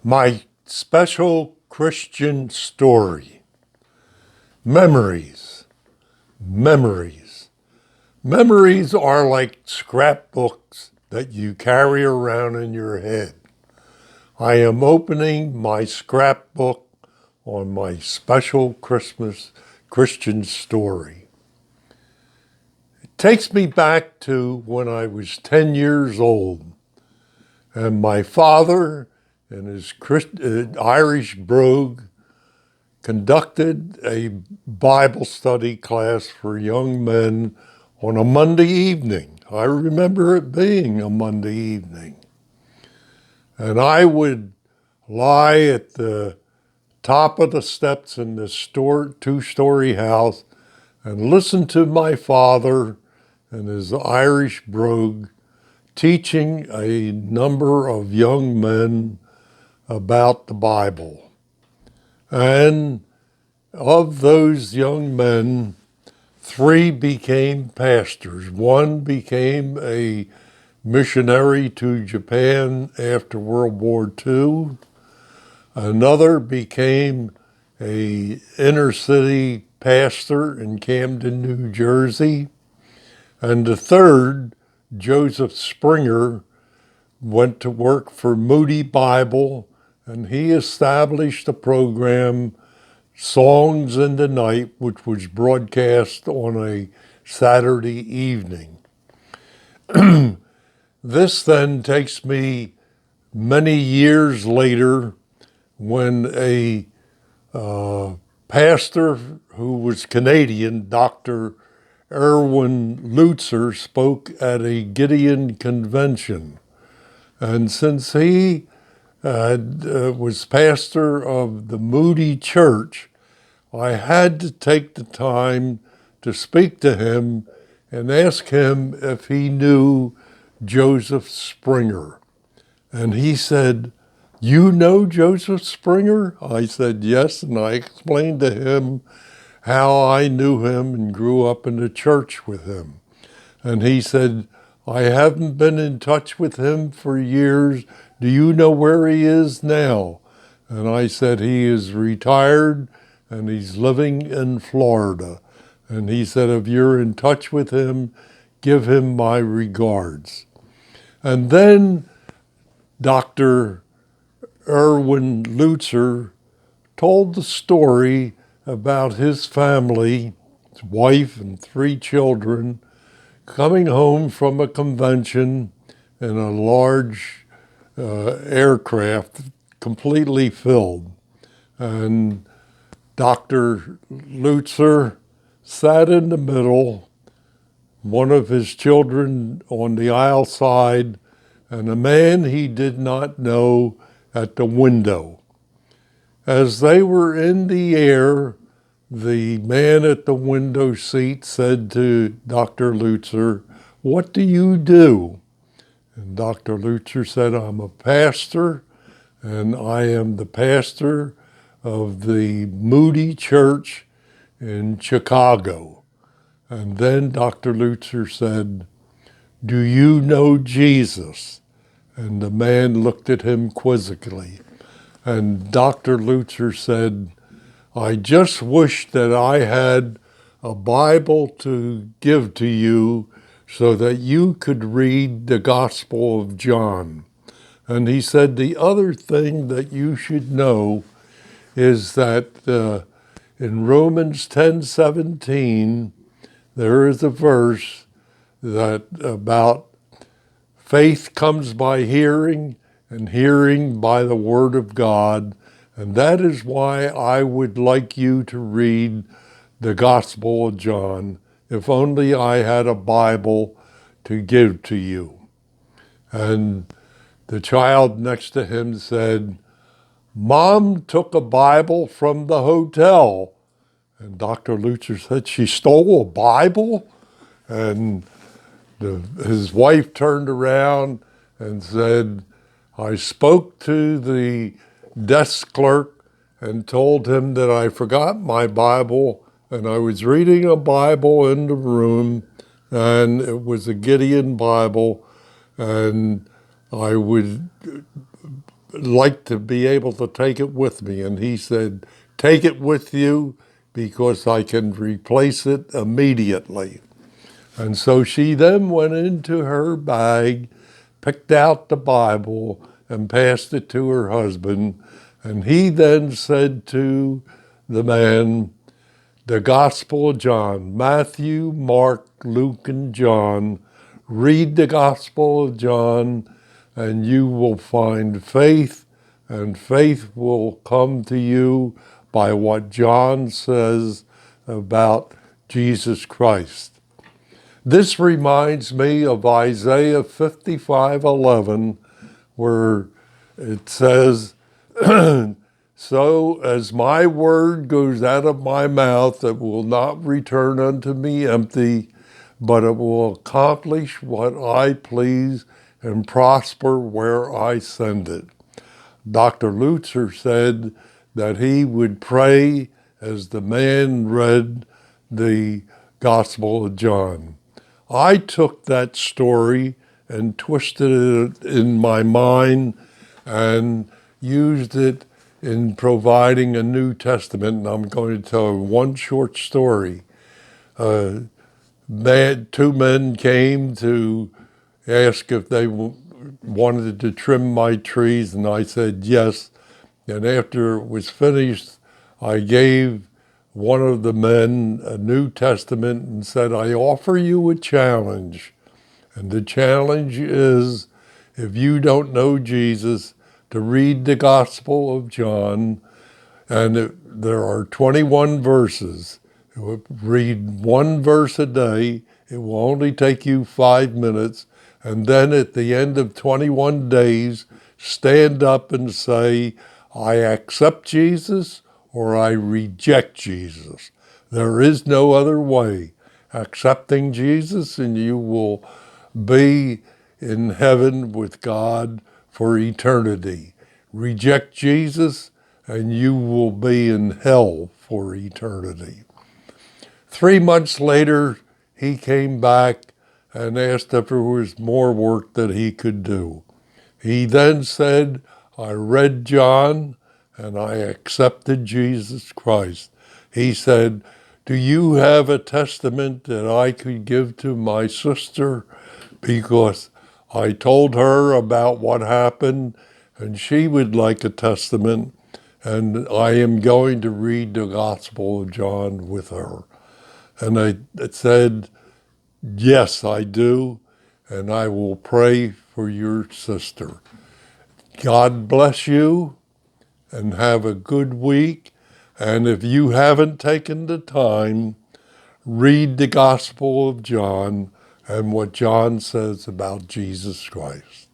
My special Christian story. Memories. Memories. Memories are like scrapbooks that you carry around in your head. I am opening my scrapbook on my special Christmas Christian story. It takes me back to when I was 10 years old, and my father and his Irish brogue conducted a Bible study class for young men on a Monday evening. I remember it being a Monday evening. And I would lie at the top of the steps in this two-story house and listen to my father and his Irish brogue teaching a number of young men about the Bible. And of those young men, 3 became pastors. 1 became a missionary to Japan after World War II. Another became a inner city pastor in Camden, New Jersey. And the 3rd, Joseph Springer, went to work for Moody Bible, and he established a program, Songs in the Night, which was broadcast on a Saturday evening. This then takes me many years later when a pastor who was Canadian, Dr. Erwin Lutzer, spoke at a Gideon convention. And since he was pastor of the Moody Church, I had to take the time to speak to him and ask him if he knew Joseph Springer. And he said, "You know Joseph Springer?" I said, "Yes," and I explained to him how I knew him and grew up in the church with him. And he said, "I haven't been in touch with him for years. Do you know where he is now?" And I said, "He is retired and he's living in Florida." And he said, "If you're in touch with him, give him my regards." And then Dr. Erwin Lutzer told the story about his family, his wife and 3 children, coming home from a convention in a large aircraft completely filled. And Dr. Lutzer sat in the middle, one of his children on the aisle side, and a man he did not know at the window. As they were in the air, the man at the window seat said to Dr. Lutzer, "What do you do?" And Dr. Lutzer said, "I'm a pastor, and I am the pastor of the Moody Church in Chicago." And then Dr. Lutzer said, "Do you know Jesus?" And the man looked at him quizzically. And Dr. Lutzer said, "I just wish that I had a Bible to give to you so that you could read the Gospel of John." And he said, "The other thing that you should know is that in Romans 10:17, there is a verse that about faith comes by hearing, and hearing by the Word of God. And that is why I would like you to read the Gospel of John, if only I had a Bible to give to you." And the child next to him said, "Mom took a Bible from the hotel." And Dr. Lutzer said, "She stole a Bible?" And his wife turned around and said, "I spoke to the desk clerk and told him that I forgot my Bible, and I was reading a Bible in the room, and it was a Gideon Bible, and I would like to be able to take it with me. And he said, take it with you because I can replace it immediately. And so she then went into her bag, picked out the Bible, and passed it to her husband. And he then said to the man, the Gospel of John, Matthew, Mark, Luke, and John. Read the Gospel of John, and you will find faith, and faith will come to you by what John says about Jesus Christ. This reminds me of Isaiah 55:11, where it says, so as my word goes out of my mouth, it will not return unto me empty, but it will accomplish what I please and prosper where I send it. Dr. Lutzer said that he would pray as the man read the Gospel of John. I took that story and twisted it in my mind and used it in providing a New Testament. And I'm going to tell one short story. Two men came to ask if they wanted to trim my trees, and I said yes. And after it was finished, I gave one of the men a New Testament and said, I offer you a challenge. And the challenge is, if you don't know Jesus, to read the Gospel of John, and there are 21 verses. Read one verse a day. It will only take you 5 minutes. And then at the end of 21 days, stand up and say, I accept Jesus or I reject Jesus. There is no other way. Accepting Jesus, and you will be in heaven with God for eternity. Reject Jesus, and you will be in hell for eternity. 3 months later, he came back and asked if there was more work that he could do. He then said, I read John and I accepted Jesus Christ. He said, do you have a testament that I could give to my sister? Because I told her about what happened and she would like a testament, and I am going to read the Gospel of John with her. And I said, yes, I do, and I will pray for your sister. God bless you, and have a good week. And if you haven't taken the time, read the Gospel of John and what John says about Jesus Christ.